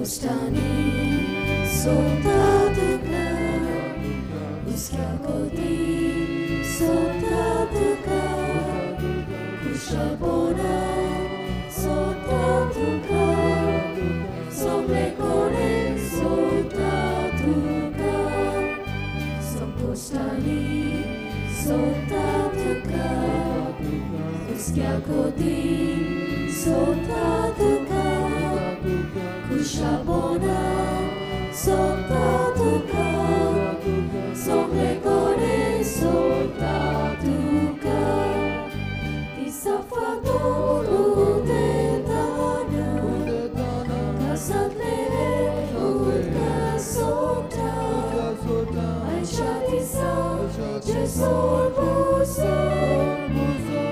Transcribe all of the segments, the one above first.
Sokostani, soltado-ga, uskakoti, soltado-ga, kushabona, soltado-ga, soblekore, soltado-ga, Sokostani, soltado-ga, uskakoti, soltado-ga, kushabona, soltado-ga, soblekore, soltado-ga, tisafador udetana, kasatlere udkasota, aishadisa jesor buso,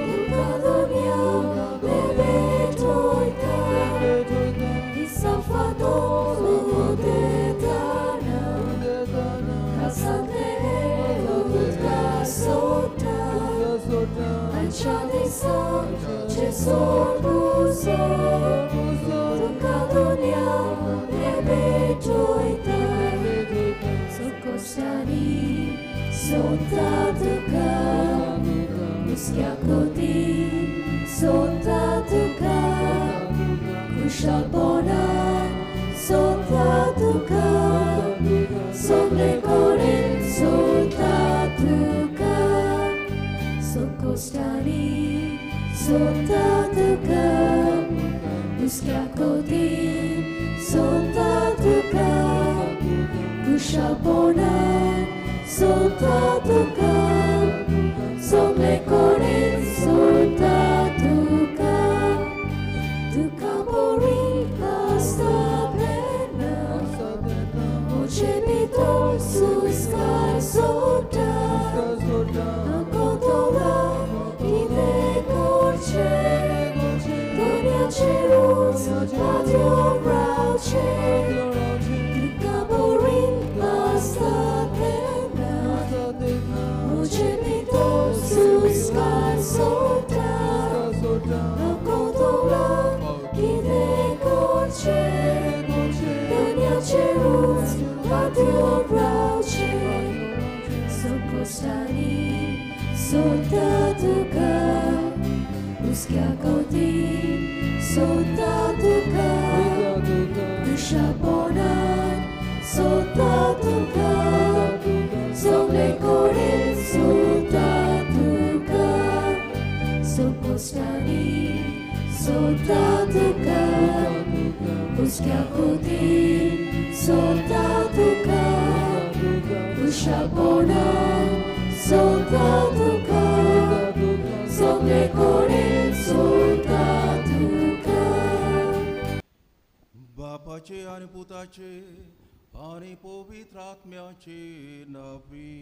dukadonia bebetoita, tisafador udetana, kasatlere udkasota, aishadisa jesor buso, dukadonia bebetoita, Sokostani, soltado-ga, uskakoti, soltado-ga, kushabona, soltado-ga, soblekore, soltado-ga, Sokostani, soltado-ga, uskakoti, soltado-ga, kushabona, soltado-ga, soblekore, soltado-ga, tukabori astablena, očebito suskar sota, nakotola ide korče, donjače ruz, radio vrauče, tukabori astablena, očebito suskar sota, nakotola ide korče, donjače ruz, radio vrauče, Sokostani, soltado-ga, uskakoti, soltado-ga, kushabona, soltado-ga, soblekore, soltado-ga, Sokostani, soltado-ga, uskakoti, soltado-ga, kushabona, soltado-ga, soblekore, soltado-ga. बापाचे आणि पुताचे आणि पवित्र आत्म्याचे नावे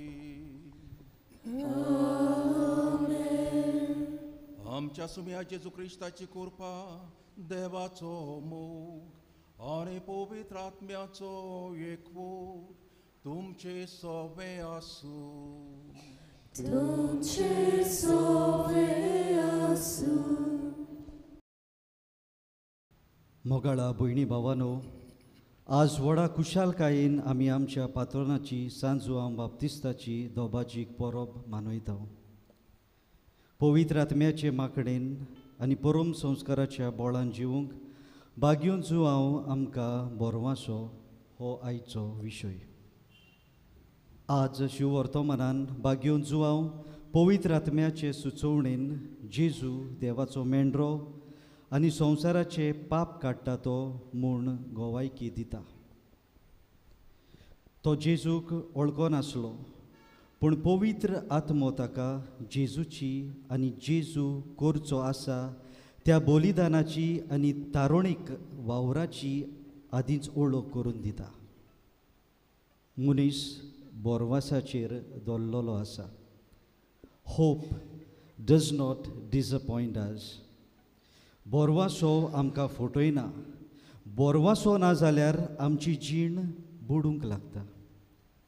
आमच्या सुम्या जेजू ख्रिस्ताची कृपा देवाचो मोग आणि पवित्र आत्म्याचो एकवट तुमचे सवे आसू तुमचे सवे आसू. मोगाळा भयणी भावानो, आज व्हडा खुशालकायेन आमी आमच्या पातोरणाची सांजुआं बाप्तिस्ताची दोबाजीक परब मनयता. पवित्र आत्म्याचे माकडेन आनी परम संस्काराच्या बोळान जिवंक भाग्योन जुआंव आमकां बोरवासो हो आयचो विशय. आज शिववर्तमानान भाग्योन जुआंव पवित्र आत्म्याचे सुचोवणेन जेजू देवाचो मेंढरो आनी संवसाराचे पाप काडटा तो म्हूण गोवायकी दिता. तो जेजूक वळखो नासलो, पूण पवित्र आत्मो ताका जेजूची आनी जेजू करचो आसा त्या बलिदानाची आनी तारुणीक वावराची आदींच वळख करून दिता. मनीस बोरवासाचेर दवरलेलो आसा. होप डज नॉट डिसअपॉयंट अस. बोरवासो आमकां फटयना. बोरवासो ना जाल्यार आमची जीण बुडूंक लागता.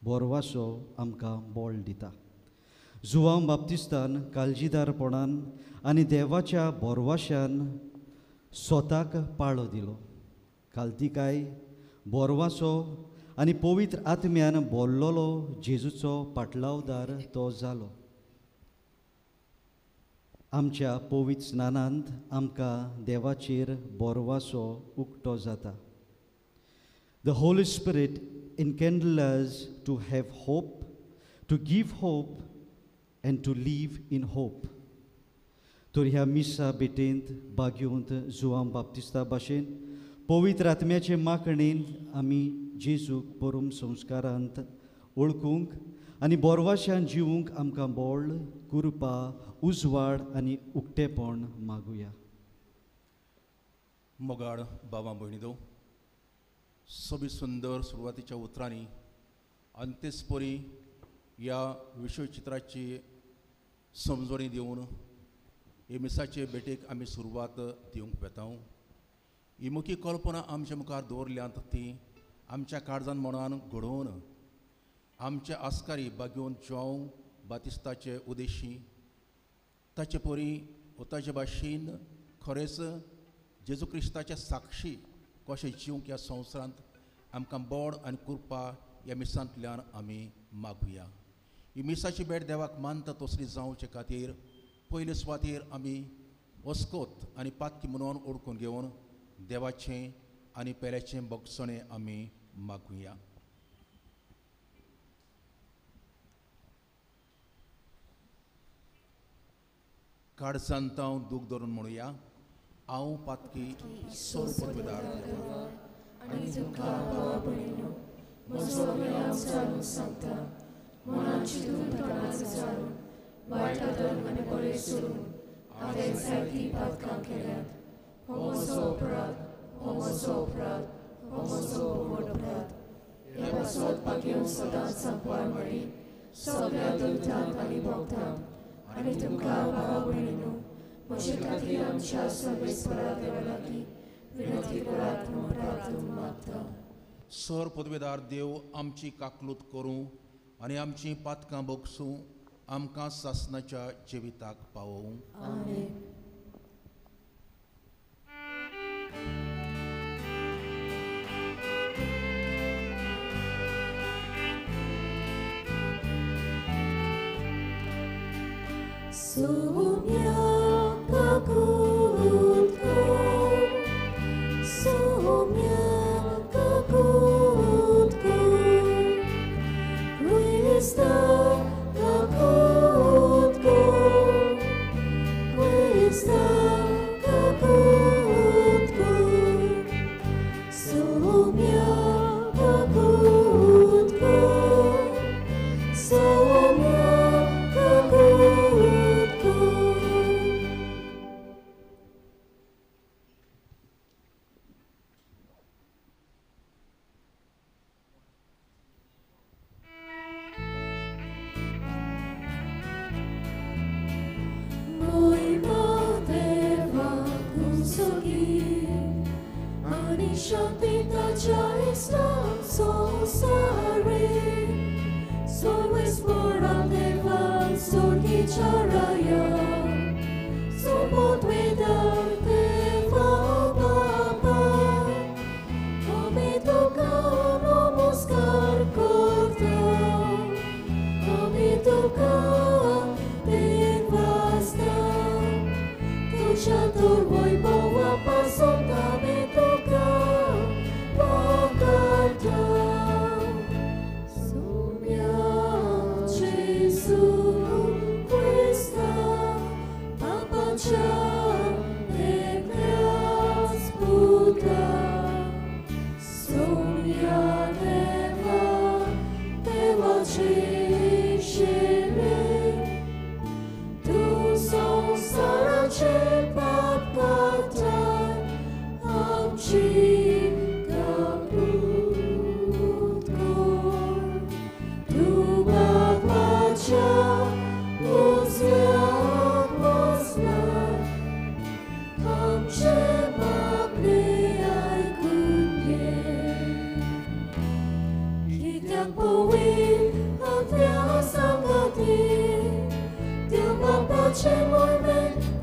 बोरवासो आमकां बोळ दिता. जुआंव बाप्तिस्तान काळजीदारपणान आनी देवाच्या बोरवाश्यान स्वताक पाळो दिलो. काल्तिकाय बोरवासो आनी पवित्र आत्म्यान भोल्लोलो जेजूचो पाटलावदार तो जालो. आमच्या पवित्र स्नानांत आमकां देवाचेर बोरवासो उक्तो जाता. The Holy Spirit enkindles us to have hope, to give hope, and to live in hope. तर ह्या मिसा बेटेंत बाग्योंत जुआम बाप्तिस्ता भाशेन पवित्र आत्म्याचे माकणेन आमी जेजूक परम संस्कारांत ओळखूंक आनी बोरवाश्यान जिवूंक आमकां बोळ, कृपा, उजवाड आनी उक्तेपण मागुया. मोगाळ बाबा भयणीदो, सोबी सुंदर सुरवातीच्या उतरांनी अंत्यस्परी ह्या विश्वचित्राची समजणी दिवन हे मिसाचे बेटेक आमी सुरवात दिवंक वेता. ही मुखी कल्पना आमच्या मुखार दवरल्यांत ती आमच्या काळजान मनान घडोवन आमचे आस्कारी बागेवन जॉन बातिस्ताचे उद्देशी ताचे परी ताचे भाशेन खरेंच जेजू क्रिस्ताचे साक्षी कशें जिवंक ह्या संवसारांत आमकां बोड आनी कृपा ह्या मिसांतल्यान आमी मागुया. ही मिसाची भेट देवाक मानता तसली जावचे खातीर पयले सुवातेर आमी वस्कोत आनी पातकी म्हणून ओळखून घेवन देवाचें आनी पेल्याचें बगसणें आमी मागुया. काडसांत हांव दूख धरून म्हणुया. हांव पातकी सोरपतदार आनी तुमकां बाबा भयणीनो, म्हजो मेळाव चालून सांगता. मनान चिंतून तोंडांत विचारून वायट आदर आनी बरें सोडून हांवें जायतीं पातकां केल्यात. हो म्हजो अपराध, हो म्हजो अपराध, हो म्हजो व्हड अपराध. हे पासत पागेवन सदांच सांगपार मेळ्ळी सगळ्या दुतांक आनी भोगतांक. आनी तुमकां बाबा भयणीनो, म्हजे खातीर आमच्या सर्वेस्परा देवा लागीं विनंती करात म्हूण प्रार्थना मागता. सर पदवेदार देव आमची काकलूत करूं आनी आमची पातकां बोगसूं आमकां सासणाच्या जिविताक पावोवं. आमेन. Sumia kakutku, sumia kakutku, Krista kakutku, Krista kakutku, sumia kakutku, sumia kakutku.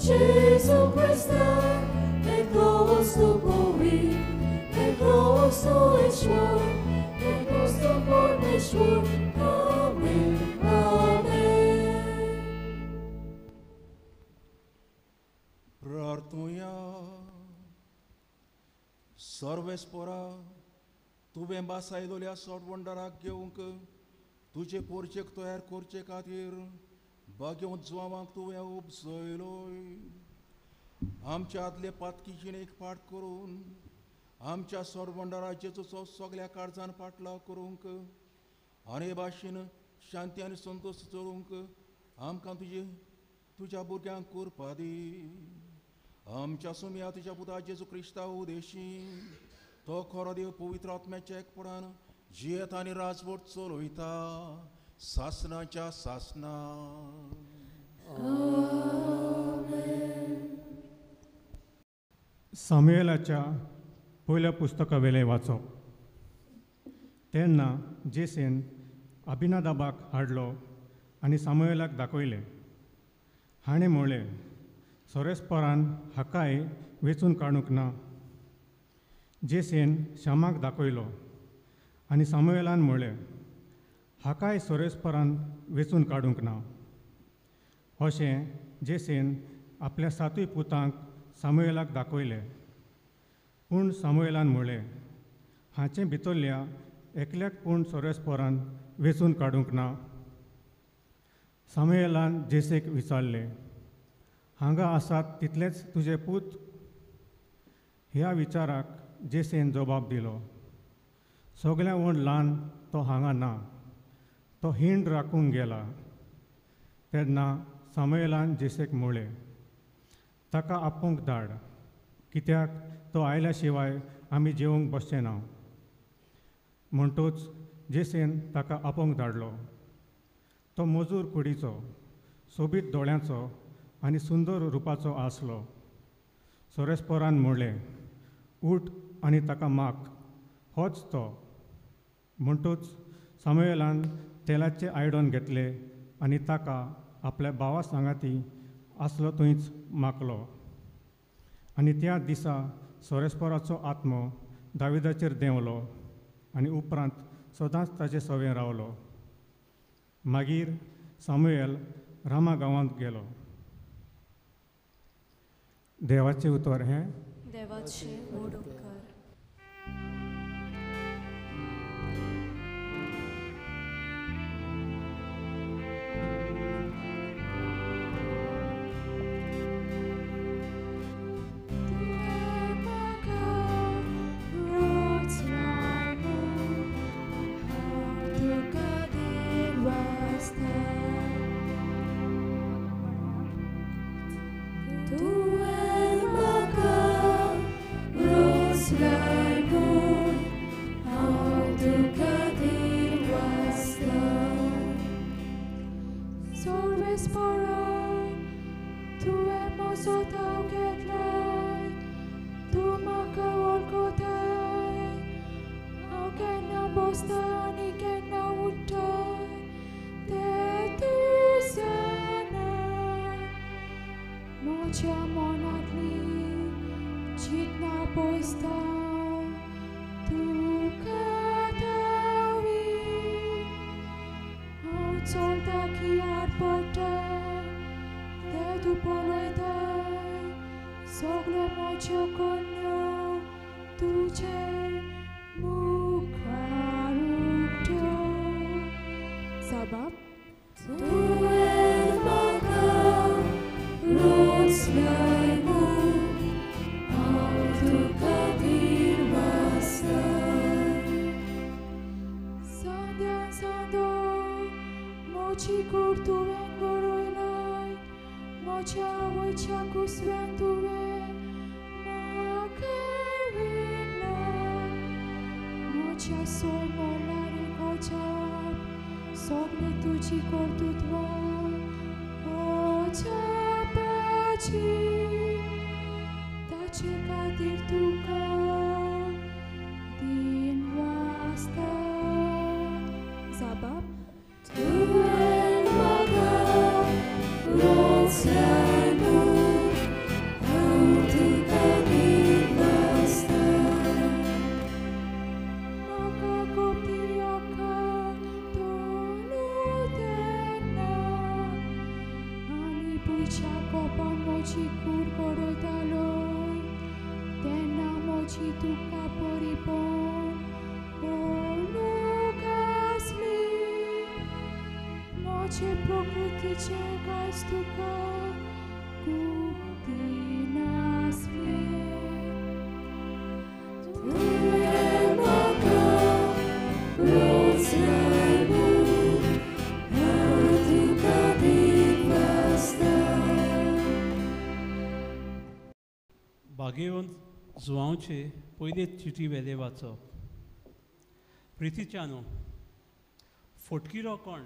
Jesus Christ, e grosso povim, e grosso ईश्वर, एक वस्तु परमेश्वर, आमेन, आमेन. प्रार्थूया. सर्वेस्परा तुवें बासायलोल्या सोडवंडराक घेवंक तुजे पोरचेक तयार करचे खातीर बाग्यों जवामाक तुवें उपसयलोय. आमच्या आदले पातकी जिणेक पाट करून आमच्या सोडवंडराचेचो सगळ्या काळजान पाटलाव करूंक आनी भाशेन शांती आनी संतोश चलोवंक आमकां तुज्या भुरग्यांक करपा दी. आमच्या सुम्या तुज्या पुता जेजू क्रिस्ता उदेशी तो खरो देव पवित्र आत्म्याच्या एकपणान जियेत आनी राजवट चलयता सासनाच्या सासना. सामुएलाच्या पयल्या पुस्तका वेले वाचप. तेन्ना जेसेन अभिनादाबाक हाडलो आनी सामुएलाक दाखयलें. हाणें म्हणलें, सोरेस्परान हाकाय वेचून काडूंक ना. जेसेन शामाक दाखयलो आनी सामुएलान म्हणलें, हाकाय सोरेस्परान वेचून काडूंक ना. अशें जेसेन आपल्या सातूय पुतांक सामुएलाक दाखयलें. पूण सामुएलान म्हणलें, हाचे भितरल्या एकल्याक पूण सोरेस्परान वेचून काडूंक ना. सामुएलान जेसेक विचारलें, हांगा आसात तितलेच तुजे पूत? ह्या विचाराक जेसेन जबाब दिलो, सगळ्या व्हड ल्हान तो हांगा ना, तो हिंड राखूंक गेला. तेन्ना सामुएलान जेसेक म्हणलें, ताका आपूंक धाड, कित्याक तो आयल्या शिवाय आमी जेवंक बसचे ना. म्हणटूच जेसेन ताका आपोवंक धाडलो. तो मजूर कुडीचो, सोबीत दोळ्यांचो आनी सुंदर रुपाचो आसलो. सोरेस्परान म्हणलें, उठ आनी ताका माग, होच तो. म्हणटूच सामुएलान तेलाचें आयडन घेतलें आनी ताका आपल्या भावा सांगाती आसलो थंयच मागलो. आनी त्या दिसा सोरेस्पराचो आत्मो दाविदाचेर देंवलो आनी उपरांत सदांच ताचे सवें रावलो. मागीर सामुएल रामा गांवांत गेलो. देवाचें उतर हें. देवाचे व्हड उपकार. रातीच्या कोपान म्हजी कूड गडयतालोय तेन्ना म्हजी दुखां परिपूर्ण ओळख आसली म्हजे प्रकृतीचे कांयच तुका गुप्ती नासली तुवें म्हाका बागेवन जुवांवचे पयले चिटी वेले वाचप. प्रितीच्यानो, फोटकिरो कोण?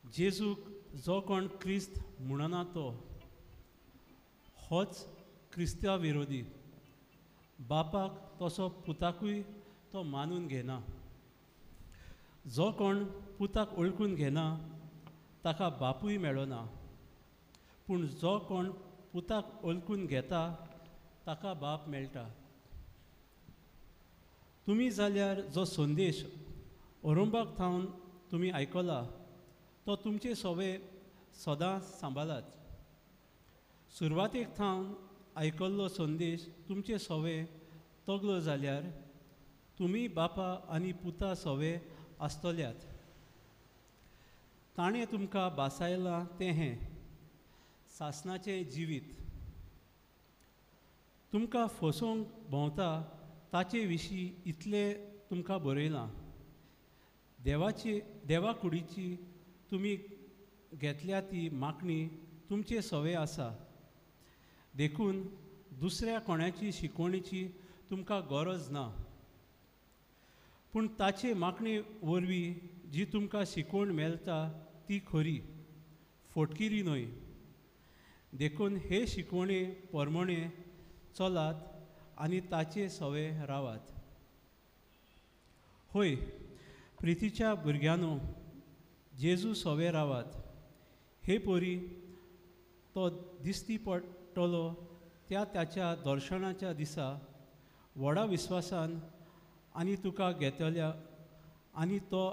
जेजूक जो कोण क्रिस्त म्हणना तो होच क्रिस्तांव विरोधी. बापाक तसो पुताकूय तो मानून घेना. जो कोण पुताक ओळखून घेना ताका बापूय मेळना. पूण जो कोण पुताक ओळखून घेता ताका बाप मेळटा. तुमी जाल्यार जो संदेश अरुंबाक थावन तुमी आयकला तो तुमचे सवे सदांच सांबाळात. सुरवातेक थावन आयकल्लो संदेश तुमचे सवे तगलो जाल्यार तुमी बापा आनी पुता सवे आसतल्यात. ताणें तुमकां बासायलां तें हें सासणाचें जिवीत. तुमकां फसोवंक भोंवता ताचे विशीं इतलें तुमकां बरयलां. देवा कुडीची तुमी घेतल्या ती मागणी तुमचे सवे आसा. देखून दुसऱ्या कोणाची शिकवणीची तुमकां गरज ना. पूण ताचे मागणे वरवीं जी तुमकां शिकवण मेळटा ती खरी, फोटकिरी न्हय. देखून हे शिकवणे प्रमाणे चलात आनी ताचे सवे रावात. होय, प्रितीच्या भुरग्यांनो, जेजू सवे रावात. हे पोरी तो दिसती पडटलो त्या ताच्या दर्शनाच्या दिसा व्हडा विस्वासान आनी तुका घेतल्या आनी तो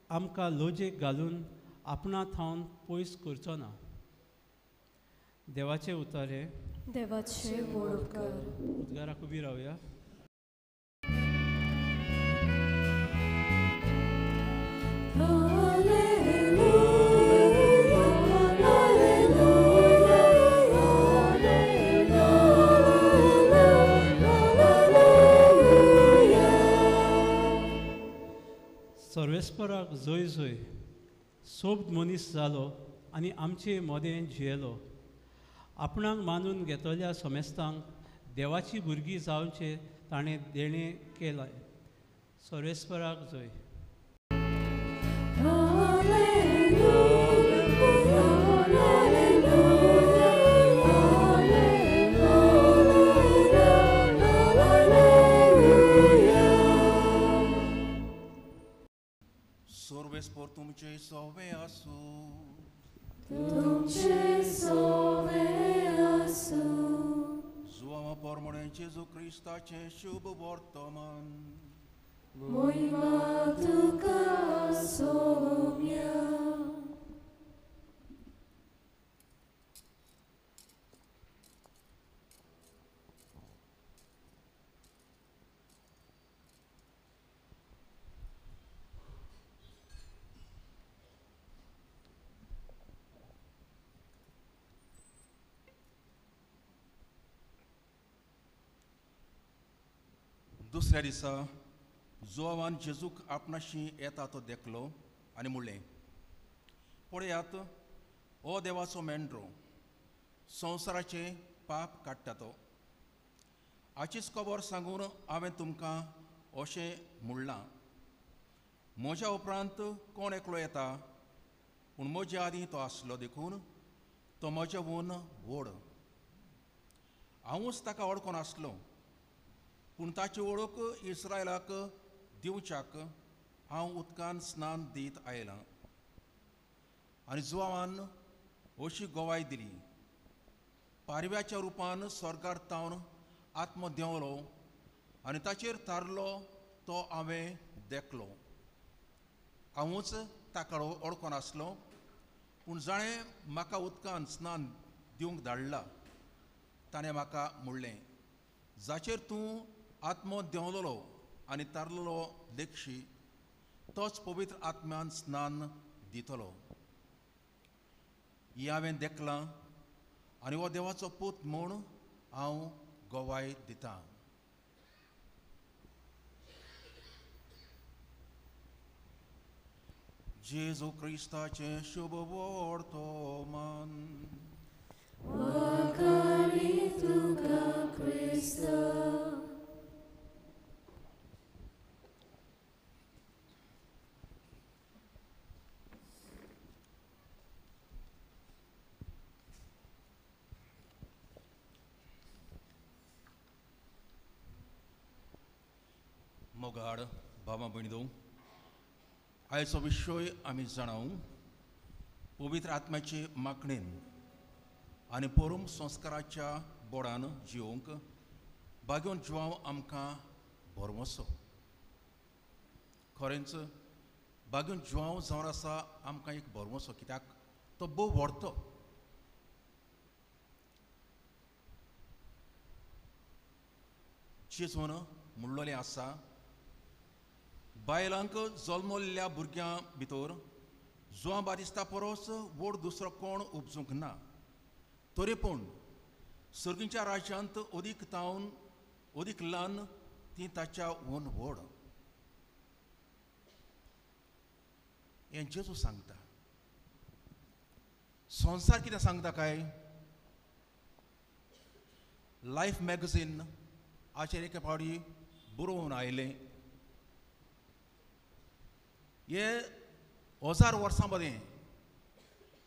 आमकां लोजेक घालून आपणा थावन पयस करचो ना. देवाचे उतारे. देवाचे वळखकार. उद्गाराक उबी रावया. सर्वेस्पराक जय जय. सोब मनीस जालो आनी आमचे मोदें जियेलो. आपणाक मानून घेतल्या समेस्तांक देवाची भुरगीं जावचे ताणें देणें केलां. सर्वेस्पराक जय. सर्वेस्पर तुमचे सवे आसूं. तुमचे सवे आसूं. जुवा पोरमणे जेजू क्रिस्ताचें शुभ वर्तमान. महिमा तुका सौम्या. दुसऱ्या दिसा जुवान जेजूक आपणाशी येता तो देखलो आनी म्हणलें, पळयात, हो देवाचो मेंढरो, संवसाराचे पाप काडटा तो. हाचीच खबर सांगून हांवें तुमकां अशें म्हणलां. म्हज्या उपरांत कोण एकलो येता, पूण म्हज्या आदीं तो आसलो देखून तो म्हज्या वून व्हड. हांवूच ताका वळखून आसलो, पूण ताची वळख इस्रायलाक दिवच्याक हांव उदकान स्नान दीत आयलां. आनी जुवान अशी गोवाय दिली, पारव्याच्या रुपान स्वर्गार तावन आत्मो देंवलो आनी ताचेर तारलो तो हांवें देखलो. हांवूच ताका वळखून आसलो, पूण जाणें म्हाका उदकान स्नान दिवंक धाडला ताणें म्हाका म्हणलें, जाचेर तूं आत्मो देंवलोलो आनी तारलेलो देखशी तोच पवित्र आत्म्यान स्नान दितलो. ही हांवें देखलां आनी हो देवाचो पूत म्हूण हांव गोवाय दितां. जेजू क्रिस्ताचें शुभ वर्तमान. Wakari tuka Krista. मोगाड भावा भयणीदो, आयचो विशय आमी जाणाव पवित्र आत्म्याचे मागणेन आनी परम संस्काराच्या बोडान जिवंक बागेवन जिवांव आमकां बरवसो. खरेंच बागेवन जिवांव जावन आसा आमकां एक बरवसो, कित्याक तो भोव व्हडतो. जेजून म्हणलोलें आसा, बायलांक जल्मल्ल्या भुरग्यां भितर जुआं बातिस्ता परस व्हड दुसरो कोण उपजूंक ना. तरी पूण सर्गीच्या राज्यांत अदीक तावन अदीक ल्हान ती ताच्या हून व्हड. हें जेजू सांगता. संवसार कितें सांगता काय? लायफ मॅगझीन हाचेर एके फावटी बरोवन आयलें, हे 1000 वर्सां मदें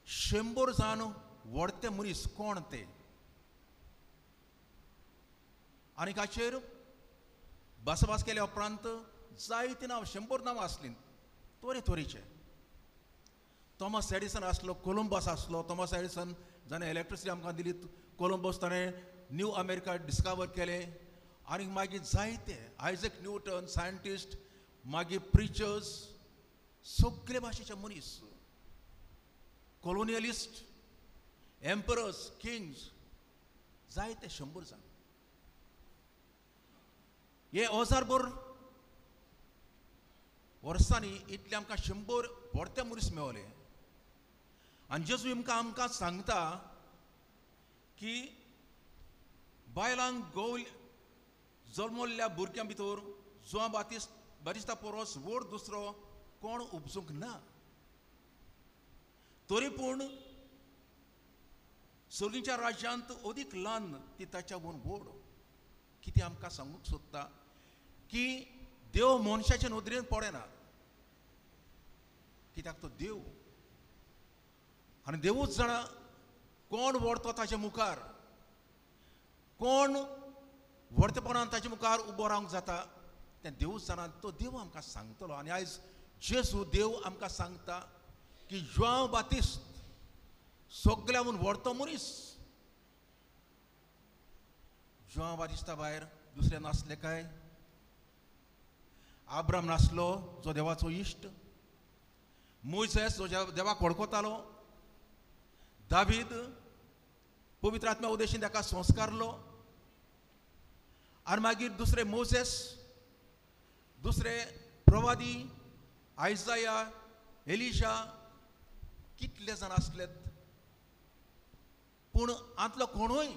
100 जाण व्हडते मनीस कोण ते, आनी हाचेर भासाभास केल्या उपरांत जायतीं नांव 100 नांवां आसलीं तरेचे. थॉमस एडिसन आसलो, कोलंबस आसलो. थॉमस एडिसन जाणें इलेक्ट्रिसिटी आमकां दिली, कोलंबस ताणें न्यू अमेरिका डिस्कवर केलें. आनी मागीर जायते आयझॅक न्यूटन सायंटिस्ट, मागीर प्रिचर्स, सगळे भाशेचे मनीस, कॉलोनियलिस्ट, एम्परर्स, किंग्स, जायते 100 जाण. हे 1000 वर्सांनी इतले आमकां 100 व्हडते मनीस मेळ्ळे. आनी जेजू आमकां सांगता की बायलांक जल्मल्ल्या भुरग्यां भितर जुआं बातिस्ता परस व्हड दुसरो कोण उपजूंक ना. तरी पूण सर्गीच्या राज्यांत अदीक ल्हान ती ताच्या हून व्हड. कितें आमकां सांगूंक सोदता की देव मनशाचे नदरेन पडना, कित्याक तो देव. आनी देवूच जाणा कोण व्हडतो ताच्या मुखार, कोण व्हडतेपणान ताच्या मुखार उबो रावंक जाता तें देवूच जाणा. तो देव आमकां सांगतलो. आनी आयज जेजू देव आमकां सांगता की जुआंव बातिस्त सगळ्याहून व्हडतो मनीस. जुआंव बातिस्ता भायर दुसरे नासले काय? आब्राम नासलो जो देवाचो इश्ट, मोइसेस जो देवाक वळखतालो, दावीद पवित्र आत्म्या उदेशीन ताका संस्कारलो. आनी मागीर दुसरे मोसेस, दुसरे प्रवादी आयजाया, एलिशा, कितले जाण आसलेत. पूण आंतलो कोणूय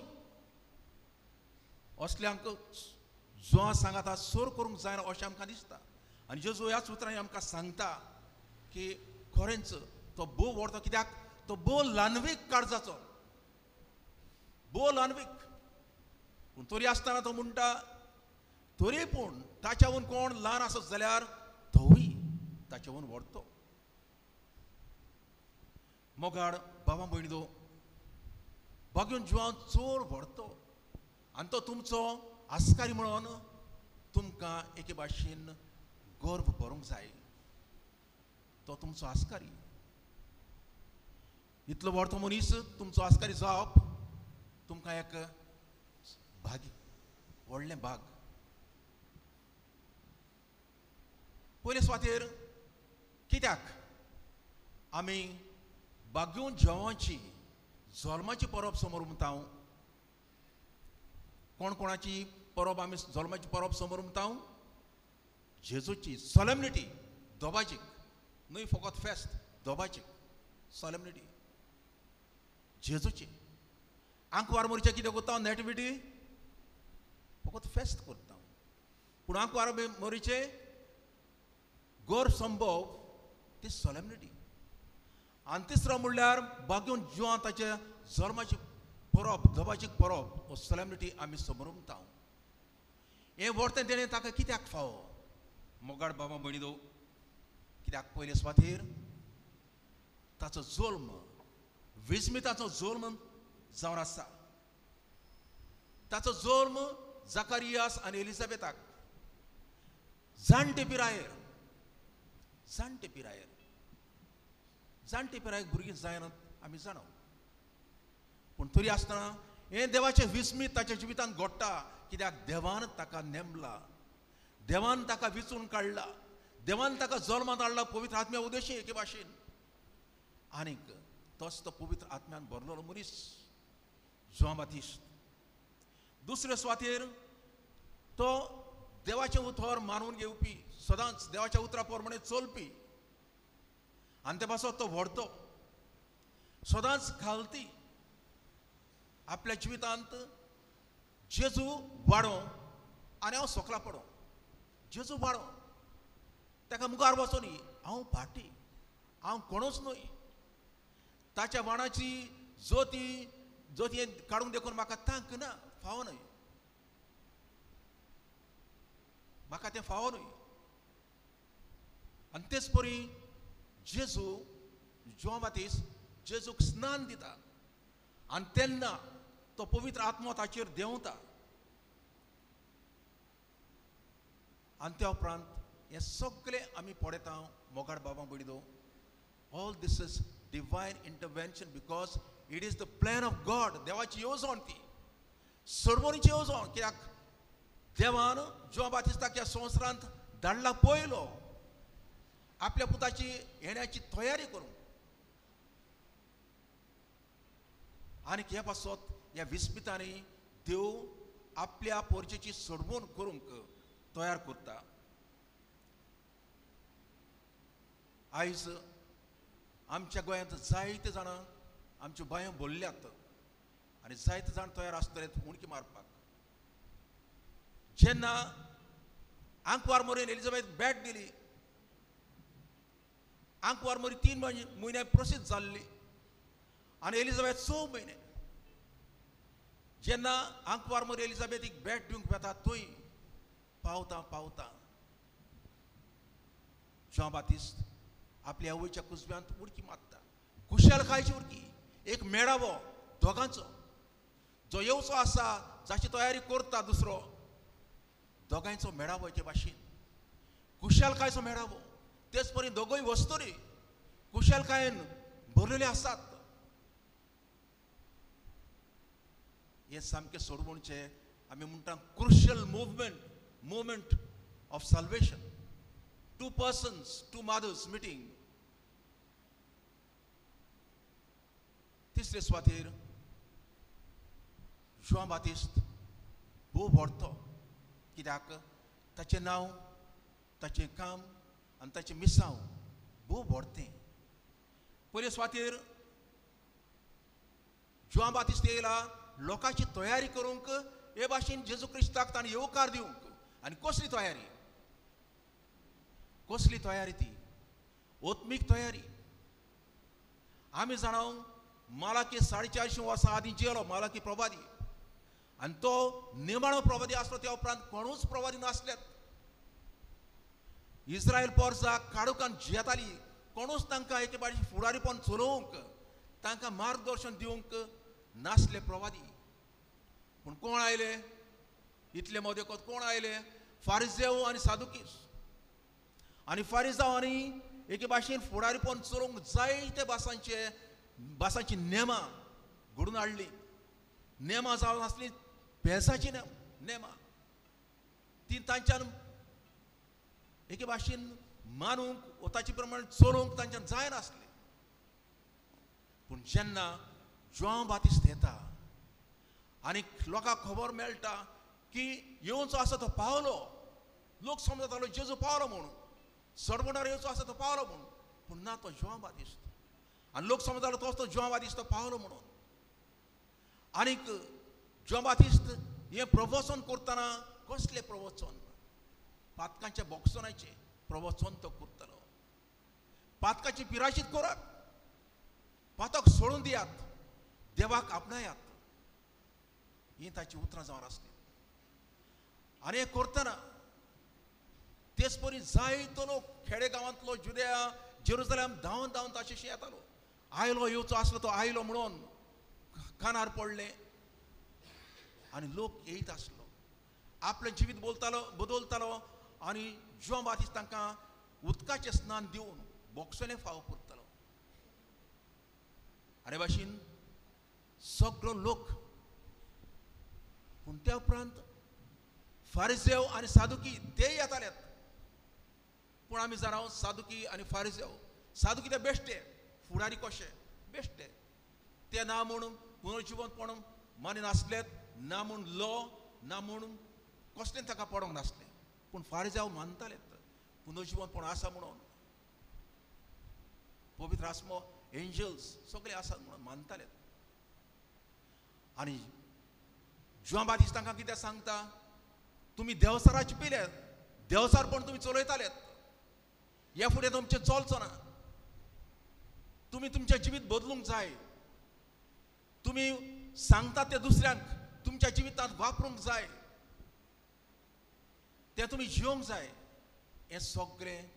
असल्यांक जुआं सांगाता सोर करूंक जायना अशें आमकां दिसता. आनी जेजू ह्याच उतरांनी आमकां सांगता की खरेंच तो भोव व्हडतो, कित्याक तो भोव ल्हानवीक काळजाचो, भोव ल्हानवीक. पूण तरी आसतना तो म्हणटा, तरी पूण ताच्याहून कोण ल्हान आसत जाल्यार तोवूय ताच्याहून व्हडतो. मोगाड भावा भयणीदो, बागेवन जिवांव चोर व्हडतो आनी तो तुमचो आस्कारी म्हणून तुमकां एके भाशेन गर्व भरूंक जाय. तो तुमचो आस्कारी. इतलो व्हडतो मनीस तुमचो आस्कारी जावप तुमकां एक व्हडलें भाग. पयले सुवातेर कित्याक आमी बागेवन जेवणाची जल्माची परब समोर म्हणता कोणाची परब आमी जल्माची परब समोर म्हणता जेजूची सोलेमनिटी दोबाजीक न्हय फकत फेस्त दोबाजीक सोलेमनिटी जेजूची आंकवार मोरीचे कितें करता नेटिविटी फकत फेस्त करता पूण आंकवार मोरीचे गोर संभव ती सोलेमनिटी आनी तिसरो म्हणल्यार बागेवन जिवां ताचे जल्माची परब दोबाजीक परब हो सोलेमनिटी आमी समोर म्हणटा हें वर्तें तेणें ताका कित्याक फावो मोगाड बाबा भयणीदो कित्याक पयले सुवातेर ताचो जल्म विस्मिताचो जल्म जावन आसा ताचो जल्म जाकारियास आनी एलिझाबेथाक जाणटे पिरायेक भुरगीं जायनात आमी जाणा पूण तरी आसतना हें देवाचें विस्मीत ताच्या जिवितांत घडटा कित्याक देवान ताका नेमला देवान ताका विचून काडला देवान ताका जल्मांत हाडला पवित्र आत्म्या उदेशी एके भाशेन आनीक तोच तो पवित्र आत्म्यान भरलेलो मनीस जॉन बाप्तिस्ट दुसरे सुवातेर तो देवाचें उतर मानून घेवपी सदांच देवाच्या उतरा प्रमाणे चलपी आनी ते पासत तो व्हरतो सदांच घालती आपल्या जिवितांत जेजू वाडो आनी हांव सोकला पडो जेजू वाडो ताका मुखार वचून हांव फाटी हांव कोणूच न्हय ताच्या वाणाची जोती काडून देखून म्हाका तांक ना फावो न्हय म्हाका तें फावो न्हय आनी तेच परी जेजू जॉन बाप्तिस्ट जेजूक स्नान दिता आनी तेन्ना तो पवित्र आत्मो ताचेर देंवता आनी त्या उपरांत हे सगळे आमी पळयता मोगाड बाबा भयणीदो all this is divine intervention because it is the plan of God देवाची येवजण ती सोडवणीची येवजण कित्याक देवान जॉन बाप्तिस्ताक ह्या संवसारांत धाडला पयलो आपल्या पुताची येण्याची तयारी करूंक आनी हे पासत ह्या विस्मितांनी देव आपल्या पोरचेची सोडवण करूंक तयार करता आयज आमच्या गोंयांत जायते जाणां आमच्यो बांयो भरल्यात आनी जायते जाण तयार आसतले उणकी मारपाक जेन्ना आंकवार मोरेन एलिझाबेथ भेट दिली आंकवार मोरी 3 म्हयने प्रसिद्ध जाल्ली आनी एलिझाबेथ 6 म्हयने जेन्ना आंकवार मोरी एलिझाबेथीक भेट दिवंक वता थंय पावता जॉन बाप्तिस्ट आपल्या आवयच्या कुसब्यांत उडकी मारता कुशलकायेची उडकी एक मेळावो दोगांचो जो येवचो आसा जाची तयारी करता दुसरो दोगांयचो मेळावो एके भाशेन कुशलकायेचो मेळावो तेच परी दोगूय वस्तुरी कुशलकायेन भरलेले आसात हे सामके सोडवणचे आमी म्हणटा crucial movement of salvation 2 persons 2 mothers meeting तिसरे सुवातेर जॉन बाप्तिस्ट भोव व्हरतो कित्याक ताचें नांव ताचें काम आनी ताचें मिसांव भोव व्हरतें पयले सुवातेर जॉन बाप्तिस्ट येयला लोकांची तयारी करूंक हे भाशेन जेजू क्रिस्ताक ताणें येवकार दिवंक आनी कसली तयारी ती ओत्मीक तयारी आमी जाणां मालाकी 450 वर्सां आदीं जेलो मालाकी प्रवादी आनी तो निमाणो प्रवादी आसलो त्या उपरांत कोणूच प्रवादी नासल्यात इस्रायल पोरसां काडूकान जेताली कोणूच तांकां एके भाशेन फुडारीपण चलोवंक तांकां मार्गदर्शन दिवंक नासले प्रवादी पूण कोण आयले इतले मदेकोत कोण आयले फारिजेव आनी सादुकीस आनी फारिजांवांनी एके भाशेन फुडारीपण चलोवंक जायते भासांची नेमां घडून हाडली नेमां जावन आसली भेसाची नेमां ती तांच्यान एके भाशेन मानूंक वा ताचे प्रमाणे चलोवंक तांच्यान जायनासलें पूण जेन्ना जोआव बातिस्त येता आनी लोकांक खबर मेळटा की येवचो आसा तो पावलो, लोक समजतालो जेजू पावलो म्हणून, सडबडार येवचो आसा तो पावलो म्हणून, पूण ना तो जोआव बातिस्त. आनी लोक समजतालो तोच तो जोआव बातिस्त पावलो म्हणून. आनीक जोआव बातिस्त हें प्रवचन करतना कसलें प्रवचन? पातकांच्या बॉक्सनाचें प्रवचन तो करतलो. पातकाची पिराशीत करात, पातक सोडून दियात, देवाक आपणायात, ही ताची उतरां जावन आसली. आनी हें करतना तेच परी जायतो लोक खेडेगांवांतलो जुदेया जेरुसलेम धांवन धांवन ताचेशी येतालो. आयलो येवचो आसलो तो आयलो म्हणून कानार पडले आनी लोक येयत आसलो. आपलें जिवीत बदलतालो आनी जोआव बातिस्त तांकां उदकाचें स्नान दिवन बॉक्सने फाव करतलो. आनी भाशेन सगळो लोक. पूण त्या उपरांत फारिसेव आनी सादुकी ते येतालेत. पूण आमी जाणां सादुकी आनी फारिसेव, सादुकी ते बेश्टे, फुडारी कशे बेश्टे, ते ना म्हणून पुनर्जीवनपण मानिनासलेत, ना म्हूण लो, ना म्हूण कसलें ताका पडोंक नासलें. पूण फारिसेव मानतालेत पुनर्जीवनपण आसा म्हणून, पवित्र आत्मो, एंजल्स सगळे आसात म्हणून मानतालेत. आनी जोआव बातिस्त तांकां कितें सांगता? तुमी देवसाराचे पिल्यात, देवसारपण तुमी चलयतालेत, ह्या फुडें तुमचें चलचो ना. तुमी तुमचें जिवीत बदलूंक जाय. तुमी सांगतात ते दुसऱ्यांक तुमच्या जिवितांत वापरूंक जाय, तें तुमी जिवंक जाय. हें सगळें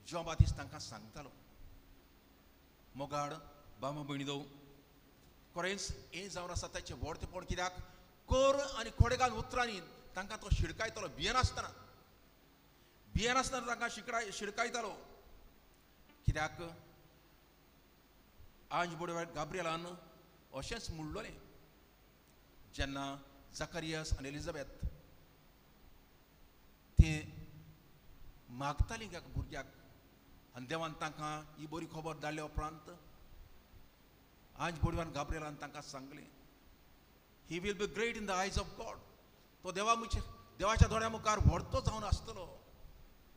जोआव बातिस्त तांकां सांगतालो. मोगाड बाबा भयणीनो, खरेंच हें जावन आसा ताचें व्हडतेपण. कित्याक कर आनी खोडेगाल उतरांनी तांकां तो शिडकायतालो. भियेन आसतना तांकां शिडकायतालो. कित्याक आज बोडवे गाब्रियलान अशेंच म्हणलोलें जेन्ना जकारियास आनी एलिझाबेथ ते मागतालीं त्या भुरग्याक, आनी देवान तांकां ही बरी खबर धाडले उपरांत आज बोडव्यान गाब्रियलान तांकां सांगलें, he will be great in the आयज ऑफ गॉड. तो देवाच्या दोळ्या मुखार व्हडतो जावन आसतलो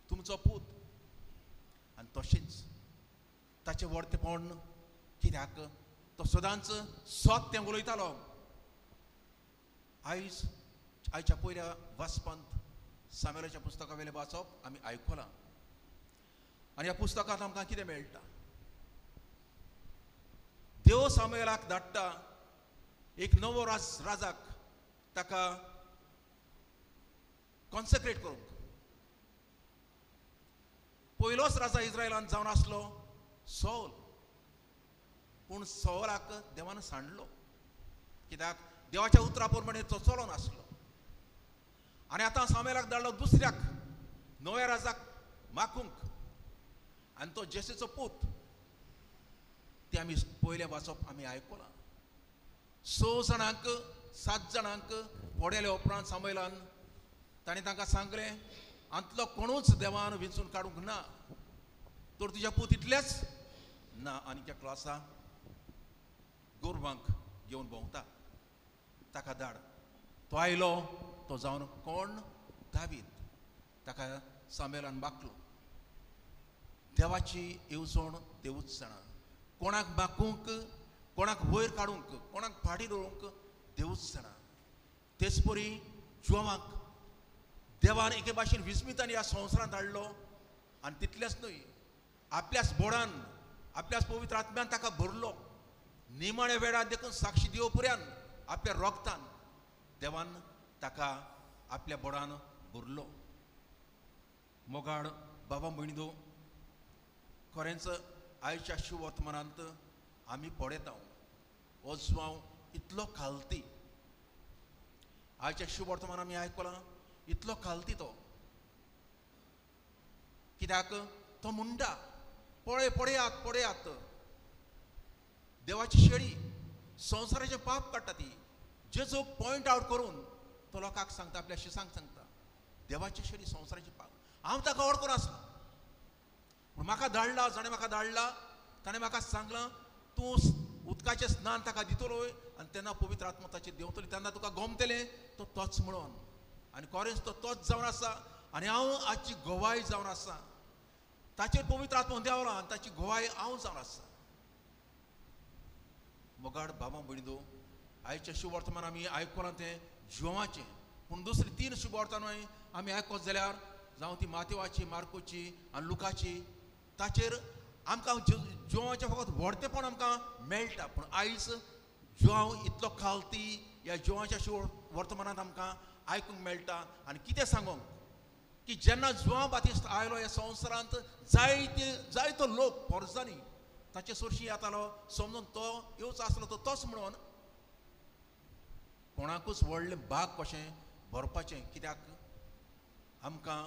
तुमचो पूत. आनी तशेंच ताचें व्हडतेपण. कित्याक तो सदांच सत्य उलयतालो. आयच्या पयल्या वाचपांत सामुएलाच्या पुस्तका वेलें वाचप आमी आयकलां. आनी ह्या पुस्तकांत आमकां कितें मेळटा? देव सामुएलाक धाडटा एक नवो राजाक ताका कॉन्सेक्रेट करूंक. पयलोच राजा इस्रायलांत जावन आसलो सौल. पूण सौलाक देवान सांडलो. कित्याक देवाच्या उतरा प्रमाणे तो चलो नासलो. आनी आतां सामुएलाक धाडलो दुसऱ्याक नव्या राजाक मागूंक. आनी तो जेसेचो पूत. ते आमी पयलें वाचप आमी आयकलां. 6 जाणांक 7 जाणांक पडले उपरांत सामुएलान ताणें तांकां सांगलें, अंतलो कोणूच देवान वेंचून काडूंक ना. तर तुज्या पूत इतलेंच ना आनी एकलो आसा गोरवांक घेवन भोंवता, ताका धाड. तो आयलो, तो जावन कोण? दावीद. ताका सामुएलान मागलो. देवाची येवजण देवूच जाणा. कोणाक मागूंक, कोणाक वयर काडूंक, कोणाक फाटीं दवरूंक देवूच जाणा. तेच परी जोआवाक देवान एके भाशेन विस्मितांनी ह्या संवसारांत हाडलो. आनी तितलेंच न्हय, आपल्याच बोडान, आपल्याच पवित्र आत्म्यान ताका भरलो. निमाण्या वेळार देखून साक्षी दिवपर्यान आपल्या रोगतान देवान ताका आपल्या बोडान भरलो. मोगाड बाबा भयणीनो, खरेंच आयच्या शुभ वर्तमानांत आमी पळयता हो जुवांव इतलो खालती. आयच्या शुभ वर्तमान आमी आयकलां इतलो खालती तो. कित्याक तो म्हणटा पळयात देवाची शेळी संवसाराचें पाप काडटा ती. जेजूक पॉयंट आवट करून तो लोकांक सांगता, आपल्या शिसांक सांगता, देवाची शेळी संवसाराचें पाप. हांव ताका वळखून आसलो, पूण म्हाका धाडला, जाणें म्हाका धाडला, ताणें म्हाका सांगलां तूं उदकाचें स्नान ताका दितलो आनी तेन्ना पवित्र आत्मा ताचेर देंवतली तेन्ना तुका गोमतलें तो तोच म्हणून आनी खरेंच तो तोच जावन आसा आनी हांव आजची गोवाय जावन आसा ताचेर पवित्र आत्मा देंवला आनी ताची गोवाय हांव जावन आसा. मोगाड बाबा भयणीदो, आयचें शुभ वर्तमान आमी आयकलां तें जिवाचें, पूण दुसरी 3 शुभ वर्तमानां आमी आयकत जाल्यार जावं ती मातेवाची, मार्कोची आनी लुकाची, ताचेर आमकां जिवाचें फकत व्हडतेपण आमकां मेळटा. पूण आयज जिवांव इतलो खालती ह्या जिवाच्या शुभ वर्तमानांत आमकां आयकूंक मेळटा. आनी कितें सांगूंक की जेन्ना जिवांव बातिस्त आयलो ह्या संवसारांत जायतो लोक पोरजांनी ताचे सोरशी येतालो समजून तो येवचो आसलो तो तोच म्हणून कोणाकूच व्हडलें भाग कशें भरपाचें. कित्याक आमकां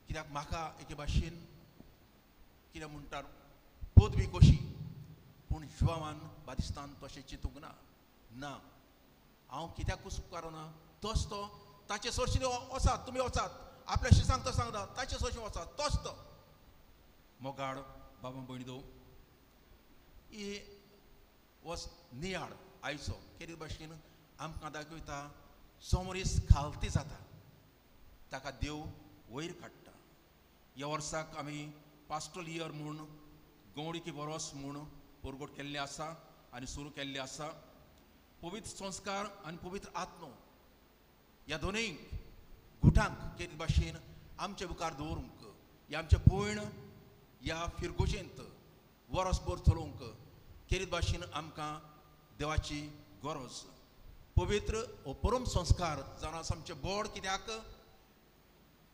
कित्याक म्हाका एके भाशेन कितें म्हणटात पदवी कशी, पूण जिवावान बातिस्तान तशें चिंतूंक ना. हांव कित्याकूच उपकारना तोच तो ताचे सोरशी वचात, तुमी वचात, आपल्या शिसांक तो सांगता ताचे सोरशी वचात तोच तो. मोगाड बाबा भयणीदो, ही वस नियाळ आयचो केदी भाशेन आमकां दाखयता समोरीस खालती जाता ताका देव वयर काडटा. ह्या वर्साक आमी पास्टल इयर म्हूण गवळीकी वरोस म्हूण परगट केल्लें आसा आनी सुरू केल्लें आसा. पवित्र संस्कार आनी पवित्र आत्मो ह्या दोनूय गुटांक केदी भाशेन आमचे मुखार दवरूंक ह्या आमचे भयण ह्या फिरगोजेंत वर्सभर चलोवंक केदी भाशेन आमकां देवाची गरज. पवित्र हो परम संस्कार जावन आसा आमचे बोड. कित्याक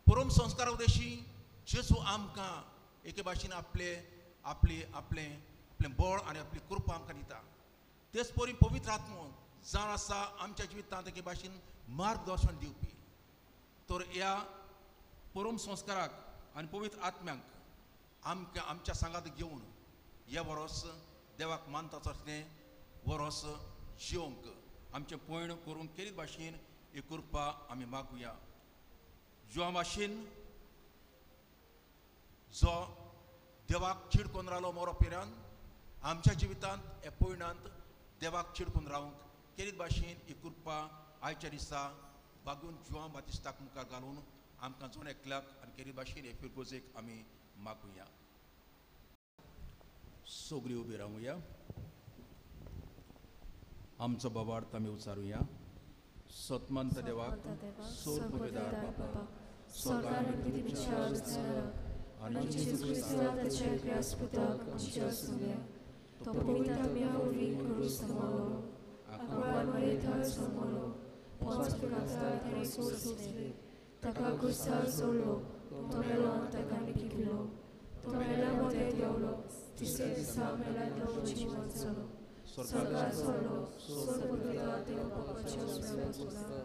परम संस्कारा उदेशी जेजू आमकां एके भाशेन आपलें बळ आनी आपली कृपा आमकां दिता. तेच परी पवित्र आत्मो जावन आसा आमच्या जिवितांत एके भाशेन मार्गदर्शन दिवपी. तर ह्या परम संस्काराक आनी पवित्र आत्म्यांक आमच्या सांगात घेवन हे वरोस देवाक मानता तसलें वरोस जिवंक आमचें पयण करून केदी भाशेन ही कृपा आमी मागुया. जिवा भाशेन जो देवाक चिडकोन रावलो मोरो पेऱ्यान आमच्या जिवितांत हे पयणांत देवाक चिडकोन रावंक केदी भाशेन ही कृपा आयच्या दिसा बागून जिवा बातिस्ताक मुखार घालून आमकां जोन एकल्याक आनी केदी भाशेन हे फिरगोजेक आमी मागुया. सगळीं उबी रावुया. आमचो बाबार्थ आमी उचारुया. सतमंत देवाक सोर पविदार बाबा स्वर्गान आनी पृथ्वीच्या रचणाराक आनी जेजू क्रिस्ताक ताच्या क्रियास्पुताक आमच्या आसुल्या तो पवित्र आत्म्या वरवीं करून समोलो आंकवार मरेथार समोलो पोंच पिलातार ताणें सोर सोंसली ताका क्रुसार सोडलो तो मेलो आनी ताका निकिल्लो तो मेल्या मदें देंवलो तिसऱ्या दिसा मेल्यातलो जिवंत जालो स्वर्गार सोडलो सोर पवित्र देव बापाच्या उजव्या बाजूला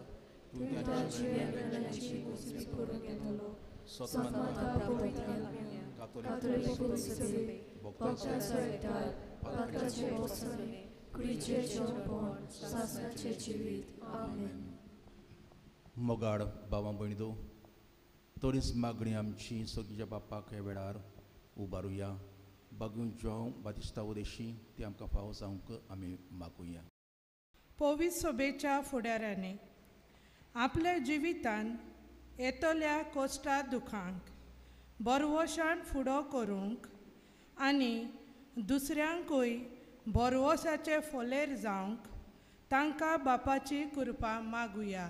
तुमच्या जिव्या मेल्यांची उजवी करून घेतलो सतमंता पवित्र आत्म्या कातोलीक पुरुसभे भक्तांचो एकठांय पातकाचे ओसणे कुडीचेर जेवणपण सासणाचें जिवीत. आमेन. मोगाड बाबा भयणीदो, तोरीस मागणी आमची सगळ्या बापाक हे वेळार उबारुया. बागून जावं बातिस्ता उदेशी ती आमकां फावो जावंक आमी मागुया. पवित्र सभेच्या फुडाऱ्यांनी आपल्या जिवितांत येतल्या कोश्टा दुखांक बरवशान फुडो करूंक आनी दुसऱ्यांकूय बरवसाचे फोलेर जावंक तांकां बापाची कृपा मागुया.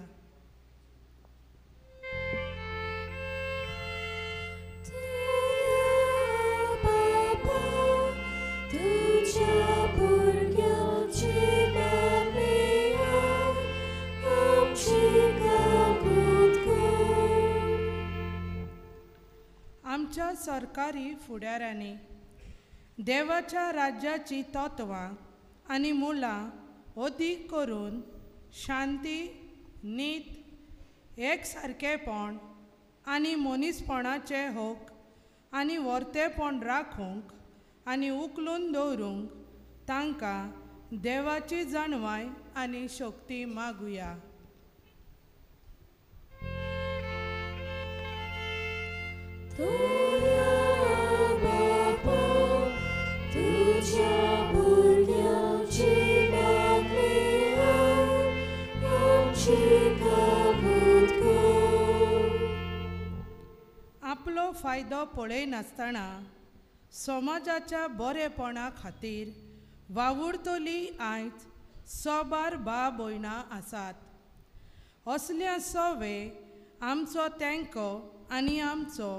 आमच्या सरकारी फुडाऱ्यांनी देवाच्या राज्याची तत्वां आनी मुलां अदीक करून शांती, नीत, एकसारकेपण आनी मनीसपणाचे हक आनी वर्तेपण राखूंक आनी उखलून दवरूंक तांकां देवाची जाणवाय आनी शक्ती मागुया. तुया बापा फायदो पळयनासतना समाजाच्या बरेपणा खातीर वावुरतली आयज सोबार बा भयणां आसात। असल्या सोवे आमचो तेंको आनी आमचो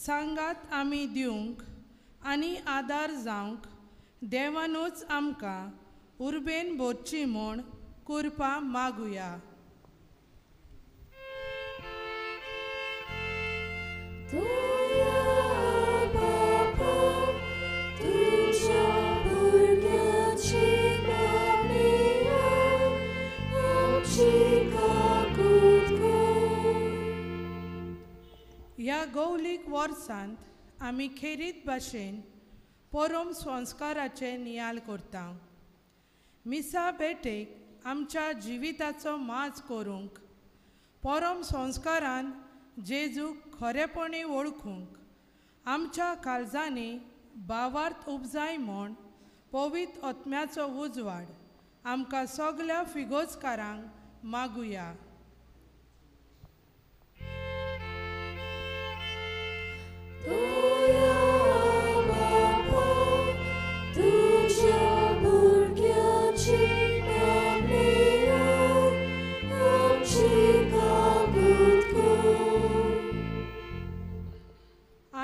सांगात आमी दिवंक आनी आदार जावंक देवानूच आमकां उर्बेन भरची म्हूण कृपा मागुया। ह्या गौलीक वर्सांत आमी खेरीत भाशेन परम संस्काराचे नियाल करता। मिसा भेटेक आमच्या जिविताचो माज करूंक परम संस्कारान जेजूक खरेपणी वळखूंक आमच्या काळजांनी भावार्थ उपजाय म्हूण पवित्र आत्म्याचो उजवाड आमकां सगल्या फिगोजकारांक मागुया।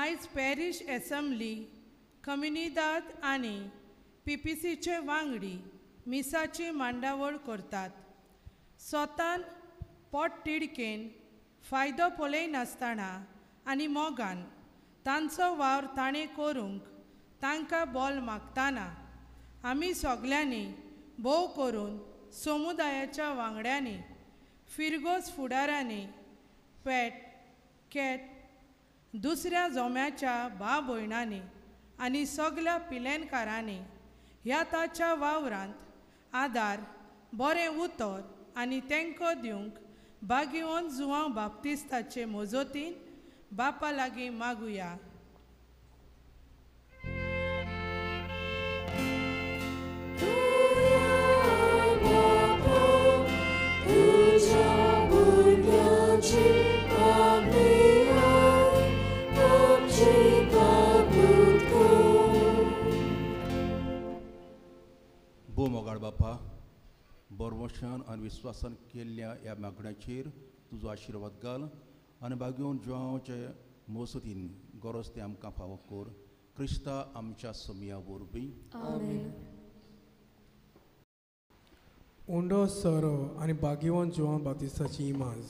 आयज पॅरिश एसेंब्ली कम्युनिदाद आनी PPCचे वांगडी मिसाची मांडावळ करतात। स्वतान पोट तिडकेन फायदो पळयनासतना आनी मोगान तांचो वावर ताणें करूंक तांकां बोल मागतना आमी सगल्यांनी भोव करून समुदायाच्या वांगड्यांनी फिरगोस फुडाऱ्यांनी पेट केट दुसऱ्या जोम्याच्या भा भयणांनी आनी सगल्या पिलेनकारांनी ह्या ताच्या वावरांत आदार बरें उतर आनी तेंको दिवंक बागीवन जुवांव बाप्तिस्ताचे मोजोतीन बापा लागीं मागुया। भू मोगाळ बापा, बरवशान आनी विस्वासान केल्ल्या ह्या मागण्याचेर तुजो आशिर्वाद घाल आनी बागेवन जिवांचे मोसतीन गरज ते आमकां फावो कर। क्रिस्ता आमच्या समिया वरवीं आमेन। उंडो सोरो आनी बागेवन जिवां बातिस्ताची इमाज।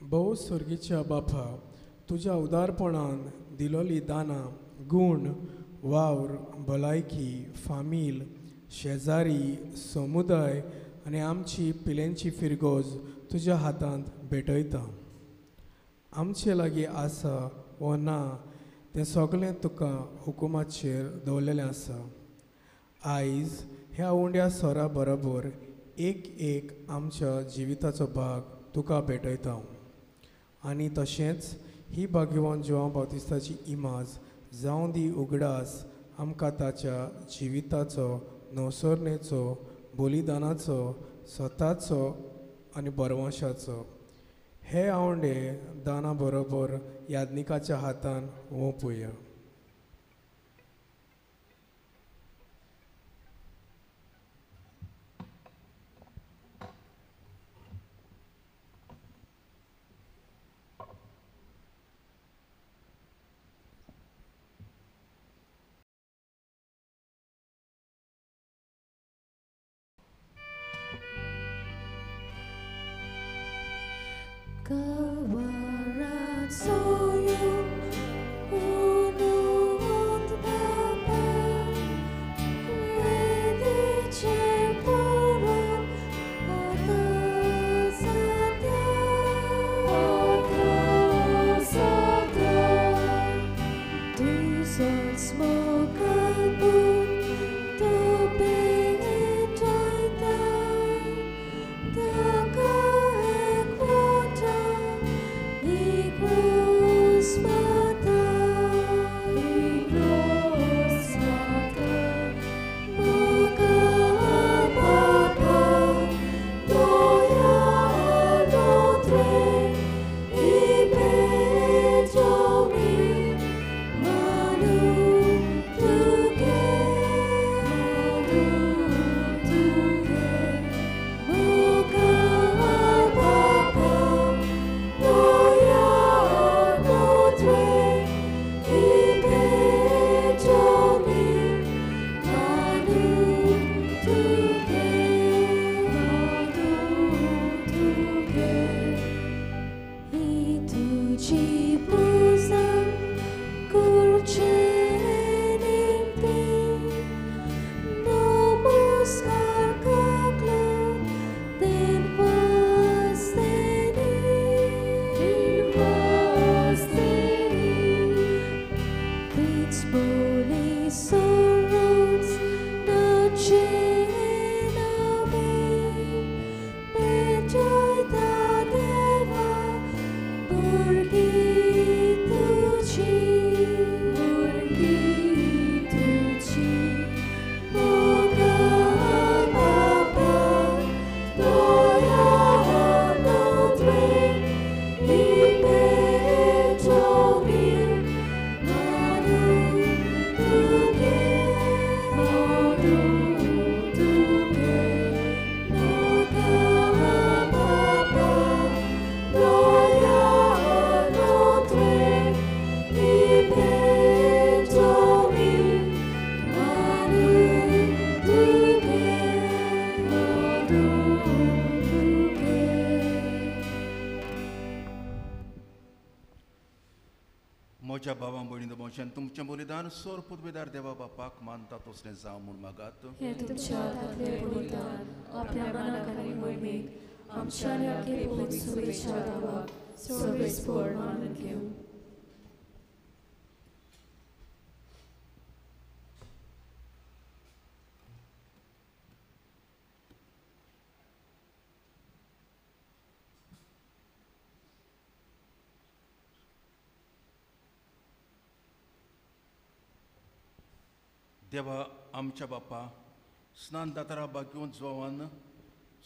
भोव सर्गीच्या बापा, तुज्या उदारपणान दिलोली दानां, गूण, वावर, भलायकी, फामील, शेजारी, समुदाय आनी आमची पिलेंची फिरगोज तुज्या हातांत भेटयता। आमचे लागीं आसा वो ना तें सगळें तुका हुकुमाचेर दवरलेलें आसा। आयज ह्या उंड्या सोरा बरोबर एक आमच्या जिविताचो भाग तुका भेटयता आनी तशेंच ही बागेवन जिवां बातिस्ताची इमाज जावं दी उगडास आमकां ताच्या जिविताचो नवसरणेचो बलिदानाचो स्वताचो आनी बरवंशाचो हे आवंडे दाना बरोबर यादनिकाच्या हातान वोपुया। Kawarat soyun unut bapa Wedice poron atasada Tu sol smokalbun tobe etoita Taka equota Equal म्हज्या भावां भयणींनो भशेन तुमचें बलिदान सोर पुतवेदार देवा बापाक मानता तसलें जावं म्हूण मागात. हे तुमच्या हातांतलें बलिदान आपल्या मनाक आनी मोहिमेक आमच्या आनी आख्खे पवित्र सभेच्या दावाक सर्वेस्पर मानून घेवं. देवा आमच्या बापा, स्नान दातारा बागेवन जोवान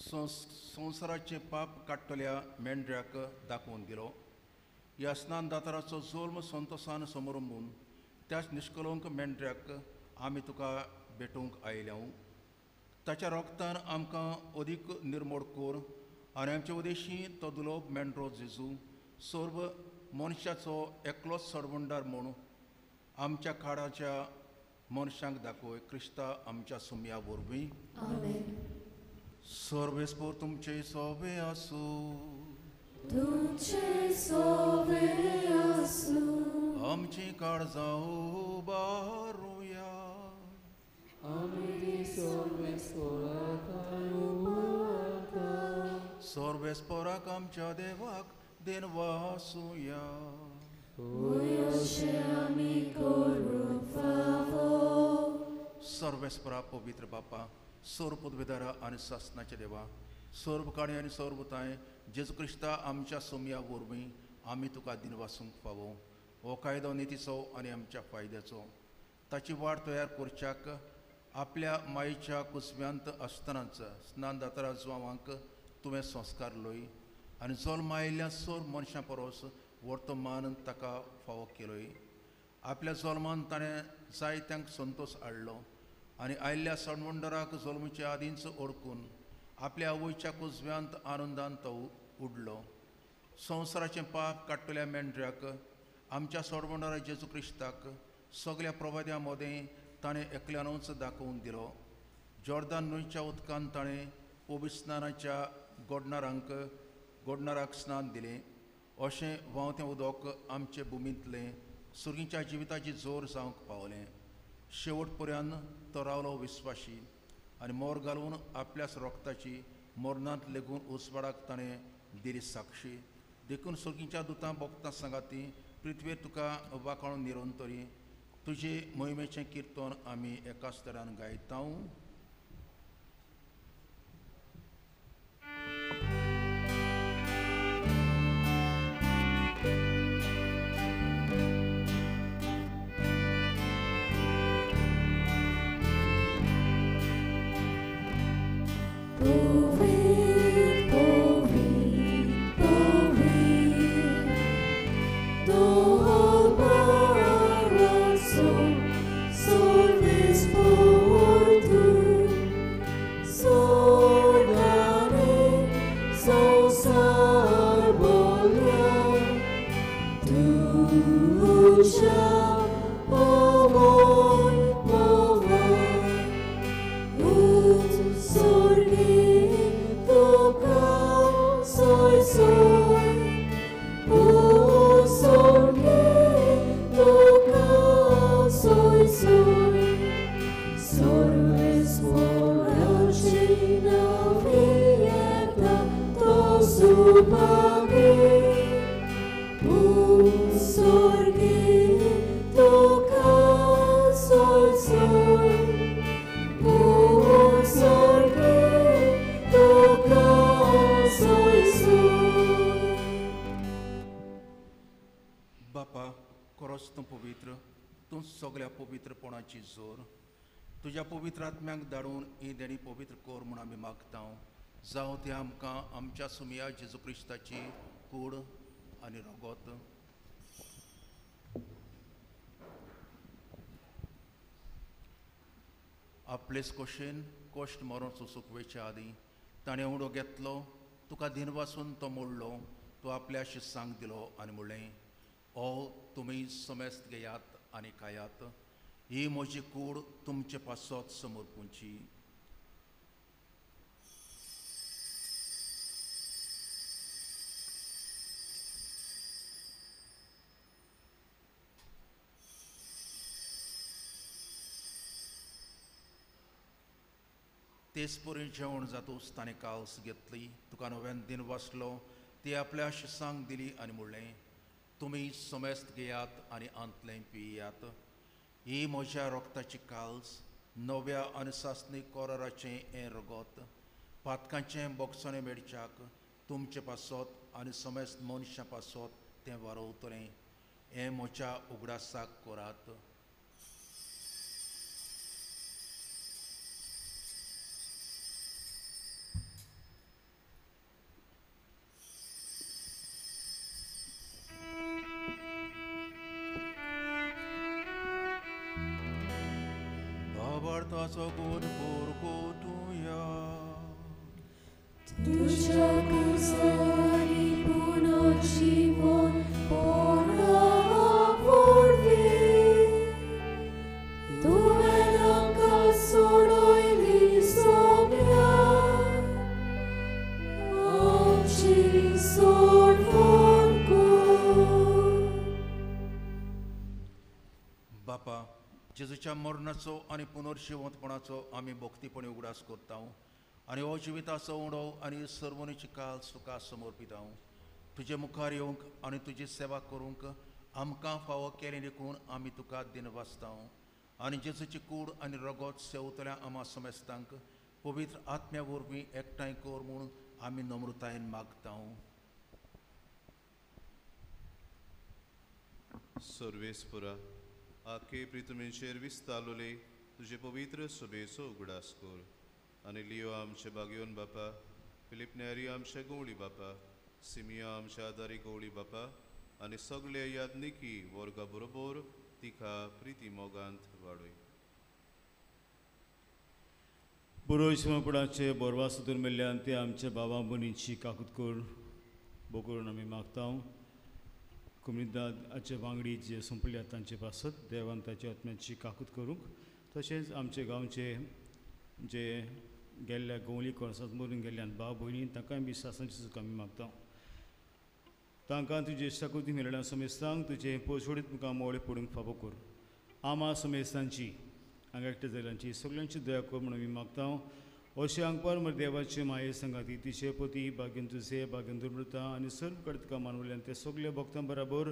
संवसाराचें पाप काडटल्या मेंढऱ्याक दाखोवन दिलो. ह्या स्नान दाताराचो जोल्म संतोशान समारंभून त्याच निश्कलंक मेंढऱ्याक आमी तुका भेटूंक आयल्या. ताच्या रोगतान आमकां अदीक निर्मोळ कोर आनी आमचे उदेशी तो दुलोब मेंढरो जेजू सर्व मनशाचो एकलोच सडवंडार म्हूण आमच्या काळाच्या मनशांक दाखोय. क्रिस्ता आमच्या सुमया वरवीं सर्वेस्पर तुमचे सोबे आसूं. तुमचे सोबे आसूं. आमची काळजां उबारुया. आमी सर्वेस्पराक उबारता. सर्वेस्पराक आमच्या देवाक देनवासुया. आमी करूं फावो. सर्वेस्परा पवित्र बापा, सर्व पदवेदारा आनी सासनाचे देवा, सर्व काणी आनी सर्वताय जेजू क्रिस्ता आमच्या सोमया वरवीं आमी तुका दिनवासूंक फावो. हो कायदो नितीचो आनी आमच्या फायद्याचो. ताची वाड तयार करच्याक आपल्या मायेच्या कुसव्यांत आसतनाच स्नान दातारा जुवांक तुवें संस्कार लय आनी जल्म आयिल्ल्या सर मनशां परस वर्तमान ताका फावो केलोय. आपल्या जल्मान ताणें जायत्यांक संतोश हाडलो आनी आयिल्ल्या सणवंडराक जल्माच्या आदींच ओळखून आपल्या आवयच्या कुजव्यांत आनंदान तो उडलो. संवसाराचें पाप काडटल्या मेंढऱ्याक आमच्या सडवंडरा जेजू क्रिस्ताक सगळ्या प्रवाद्यां मदें ताणें एकल्यानूच दाखोवन दिलो. जॉर्दान न्हंयच्या उदकान ताणें पवित्र स्नानाच्या गोडणाराक स्नान दिलें. अशें व्हांवतें उदक आमचे भुमींतलें सुर्गीच्या जिविताची जोर जावंक पावलें. शेवट पर्यंत तो रावलो विस्वाशी आनी मोर घालून आपल्याच रोगताची मरणांत लेगून उसवाडाक ताणें दिली साक्षी. देखून सुर्गीच्या दुतां भोगतां सांगाती पृथ्वीर तुका वाखाणून निरंतरी तुजे मोहिमेचें किर्तन आमी एकाच तरान गायता. बापा, खरोच तूं पवित्र, तूं सगळ्या पवित्रपणाची जोर. तुज्या पवित्र आत्म्याक धाडून ही देणी पवित्र कोर म्हूण आमी मागता. जावं ती आमकां आमच्या सुमया जेजू क्रिस्ताची कूड आनी रगत. आपलेच कोशेन कोश्ट मरण सोंसूंक वयच्या आदीं ताणें उडो घेतलो, तुका दिनवासून तो मोडलो, तूं आपल्या शिस्सांक दिलो आनी म्हणलें, ओ तुमी समेस्त घेयात आनी खायात. ही म्हजी कूड तुमचे पासत समर्पूंची. तेच परी जेवण जातूच ताणें काल्स घेतली, तुका नव्यान दिन वाचलो, ती आपल्या शिसांक दिली आनी म्हणलें, तुमी समेस्त घेयात आनी आंतलें पियात. ही म्हज्या रोगताची काल्स, नव्या आनी सासणीक कोराराचें हें रगत, पातकांचें बोगसोने मेडच्याक तुमचे पासत आनी समेस्त मनशां पासत तें वारोवतलें. हें म्हज्या उगडासाक करात. Babartaso good porcotuya. Tuja kusari puno chivon pona porvi. Tu vedanka soroi lisomia. Amchi sor porco. बापा, जेजूच्या मरणाचो आनी पुनर्शिवंतपणाचो आमी भक्तीपणे उगडास करता आनी हो जिविताचो उडो आनी सर्वनीची काल सुखा समर्पिता. तुजे मुखार येवंक आनी तुजी सेवा करूंक आमकां फावो केलें देखून आमी तुका दिन वाचता आनी जेजूची कूड आनी रगत सेवतल्या आमा समेस्तांक पवित्र आत्म्या वरवीं एकठांय कर म्हूण आमी नम्रतायेन मागता. सर्वेस्परा आखे प्रितमेचेर विस्तारलोले तुजे पवित्र सभेचो उगडास कर आनी लियो आमचे बागयोन बापा, फिलिप नॅरी आमचे गवळी बापा, सिमिया आमच्या आदारी गवळी बापा आनी सगळे यादनिकी वर्गा बरोबर तिका प्रिती मोगांत वाडय. पुरोहितपणाचे बोरवासातून मेल्ल्यान ते आमच्या बाबा भयणींची काकूत कर बोकरून आमी मागता. कम्युनिदाचे वांगडी जे संपल्यात तांचे पासत देवान ताच्या आत्म्याची काकूत करूंक, तशेंच आमचे गांवचे जे गेल्ल्या गवळी कोर्सांत मरून गेल्ल्यान भाव भयणी तांकांय बी सासणची सुख आमी मागता. तांकां तुजे शाकुती मेळ्ळ्या समेस्तांक तुजे पोसवडीत तुका मोळे पडूंक फावो कर. आमा समेस्तांची हांगा एकटे जाल्यांची सगळ्यांची दया कर म्हणून आमी मागता. अशें हांगपार म्हण देवाचे माये संगाती तिचे पती भाग्यन तुजे भाग्यन दुर्मृता आनी सर्व कडेन तुका मानवल्यान ते सगळे भक्तां बराबर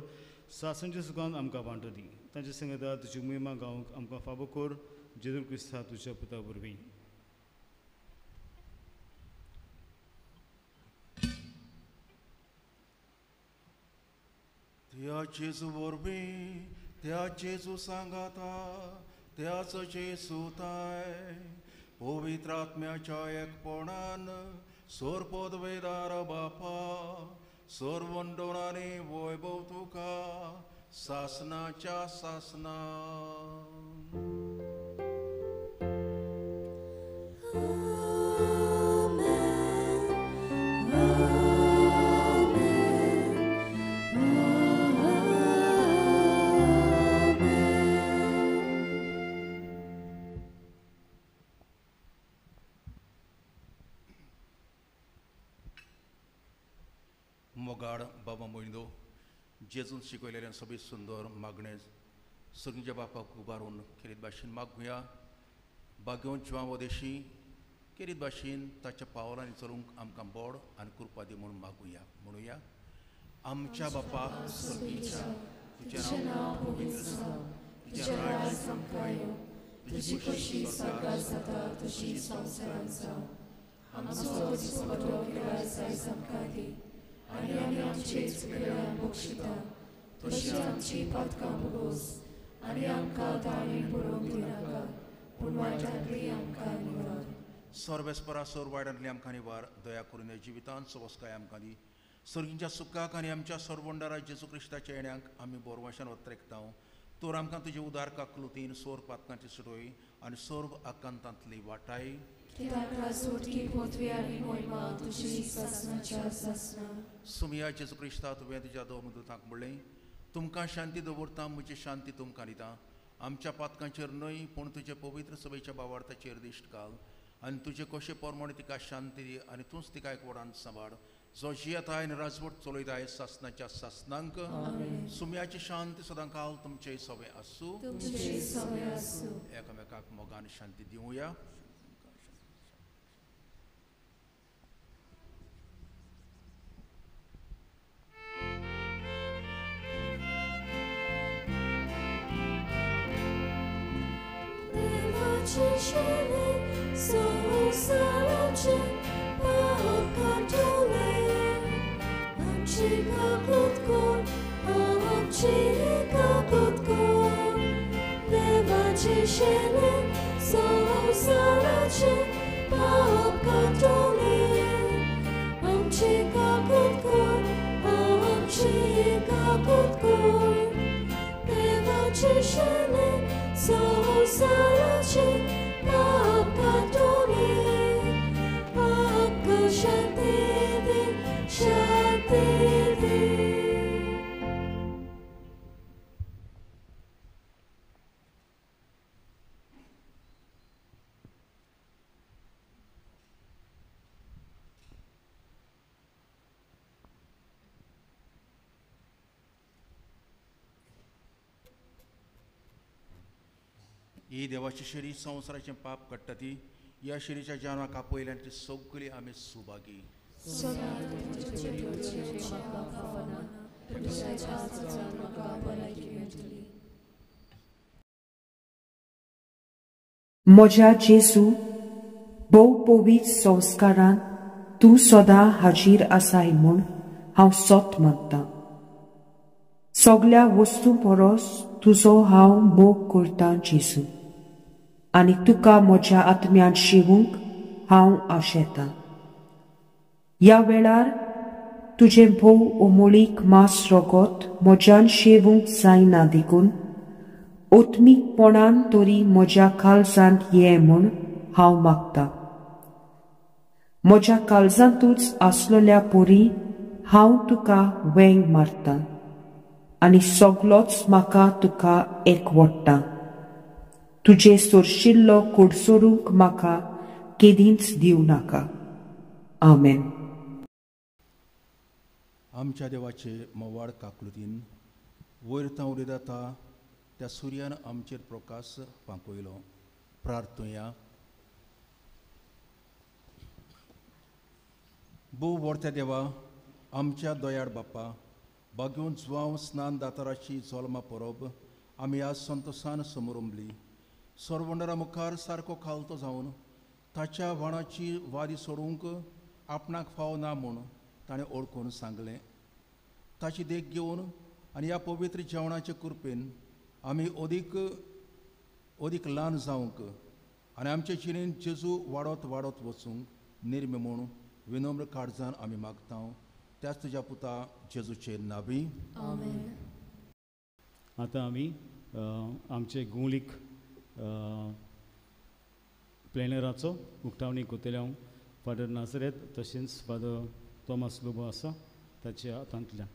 सासणच्या सुखान आमकां वांटो दी. तांचे संगता तुजी महिमा गावंक आमकां फावो कर. जेजू क्रिस्ता तुज्या पुता वरवीं. त्या जेजू वरवीं त्या जेजू सांगाता त्याच जेजू ताय पवित्र आत्म्याच्या एकपणान सोरपद वेदार बापा सोरवंडोनाने वैभव तुका सासनाच्या सासना. मोगाड बाबा मोइंदो जेजून शिकयलेले सगळे सुंदर मागणे सगळ्यांच्या बापाक उबारून खेरीत भाशेन मागुया. बागेवन जिवा वदेशी खेरीत भाशेन ताच्या पावलांनी चलूंक आमकां बोड आनी कृपा दी म्हणून मागुया. म्हणुया, आमच्या बापा स्वर्गीच्या, तुझें नांव पवित्र जावं, तुजें राज आमकां येवं, तुजी कशी स्वर्गार जाता तशी संवसारांत जावं. आमचो दिसपटो गिराय आयज आमकां दी आनी आमी आमचे चुकल्यांक बक्षिता तशींच आमची पातकां भोगोस आनी आमकां दाणीन पडोवंक दिनाका पूण वायटांतली आमकां निवार. सर्वेस्परा सोर वायडांतली आमकां निवार. दया करून ह्या जिवितांत सवस्काय आमकां दी. सर्गींच्या सुखाक आनी आमच्या सर्वंडारा जेजू क्रिस्ताच्या येण्याक आमी बोरवाशान वत्रेकता. तर आमकां तुजे उदार काकलुतीन सोर पातकांची सुटोय आनी सर्व आकांतांतली वाटाय. कित्याक राजवटी पृथ्वी आनी महिमा तुजी सासणाच्या सासना. सुमिया जेजू क्रिस्ता तुवें तुज्या दोमदूतांक म्हणलें, तुमकां शांती दवरता, म्हजी शांती तुमकां दिता. आमच्या पातकांचेर न्हय पूण तुजे पवित्र सभेच्या भावार्थाचेर दिश्ट घाल आनी तुजे कशे परमणे तिका शांती दी आनी तूंच तिका एकवटान सांबाळ. जो जियेताय आनी राजवट चलयताय सासणाच्या सासनांक. सुमयाची शांती सदां काल तुमचे सवे आसूं. एकामेकाक मोगान शांती दिवया. ही देवाची शरी संवसाराचें पाप काडटा ती ह्या शरीच्या जनाक आपयल्यान ती सगळी आमी सुभागी म्हज्या जेजू भोव पवित्र संस्कारान तूं सदां हाजीर आसाय म्हूण हांव सोत मागतां. सगळ्या वस्तू परस तुजो हांव मोग करतां जेजू आनी तुका म्हज्या आत्म्यान शिवूंक हांव आशेतां. ह्या वेळार तुजें भोव अमोलीक मास रगत म्हज्यान शेवूंक जायना देखून ओत्मीकपणान तरी म्हज्या काळजांत ये म्हूण हांव मागतां. म्हज्या काळजांतूच आसलेल्या पोरी हांव तुका वेंग मारतां आनी सगळोच म्हाका तुका एकवडटा. तुजे सोरशिल्लो कुडसोरूंक म्हाका केदींच दिवं नाका. आमेन. आमच्या देवाचे मोवाड काकलुतीन वयर तावली जाता त्या सुर्यान आमचेर प्रकाश पांकयलो. प्रार्थुया. भोव व्हडत्या देवा, आमच्या दोयाड बापा, बागून जुवांव स्नान दाताराची जल्मा परब आमी आज संतोशान समोरुंबली. सर्वंडरा मुखार सारको खालतो जावन ताच्या वाणाची वादी सोडूंक आपणाक फाव ना म्हूण ताणें ओळखून सांगलें. ताची देख घेवन आनी ह्या पवित्र जेवणाचे कृपेन आमी ओदीक ल्हान जावंक आनी आमचे जिणेन जेजू वाडत वाडत वचूंक निर्मी म्हूण विनम्र काळजान आमी मागता. त्याच तुज्या पुता जेजूचे नावी. आतां आमी आमचे गुंवळीक प्लेनराचो उक्तावणी कोतले हांव फादर नाझरेत तशेंच फादर थॉमस लोबो आसा ताच्या हातांतल्यान.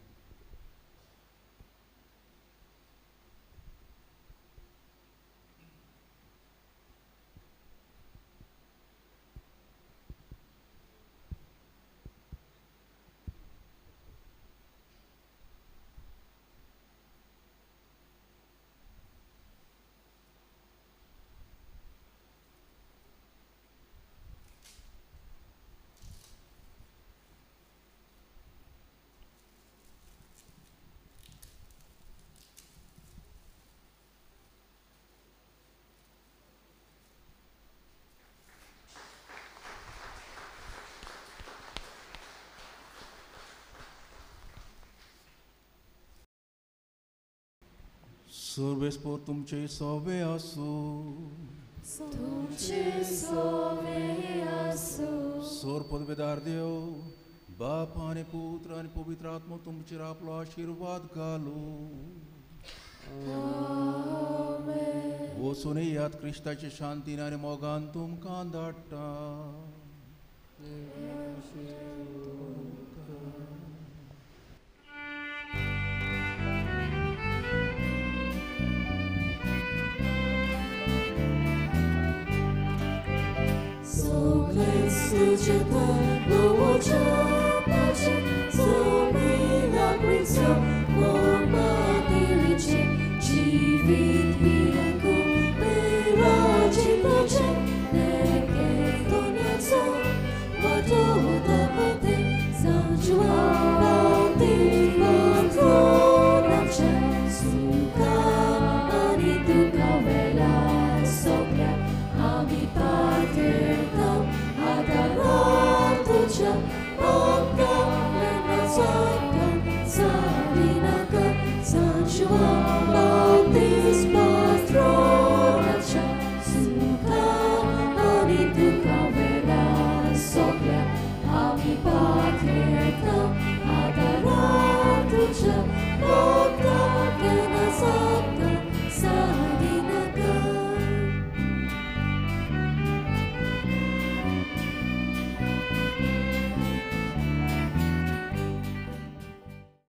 सर्वेस्पोर तुमचे सोवे आसू. सोर पदवेदार देव बाप आनी पुत्र आनी पवित्र आत्मा तुमचेर आपलो आशीर्वाद घालू. वचून यात क्रिस्ताचे शांतीन आनी मोगान तुमकां धाडटा. Suka ani tu kau bela sokya आम्ही पाहत येतो आदरा तुझ्या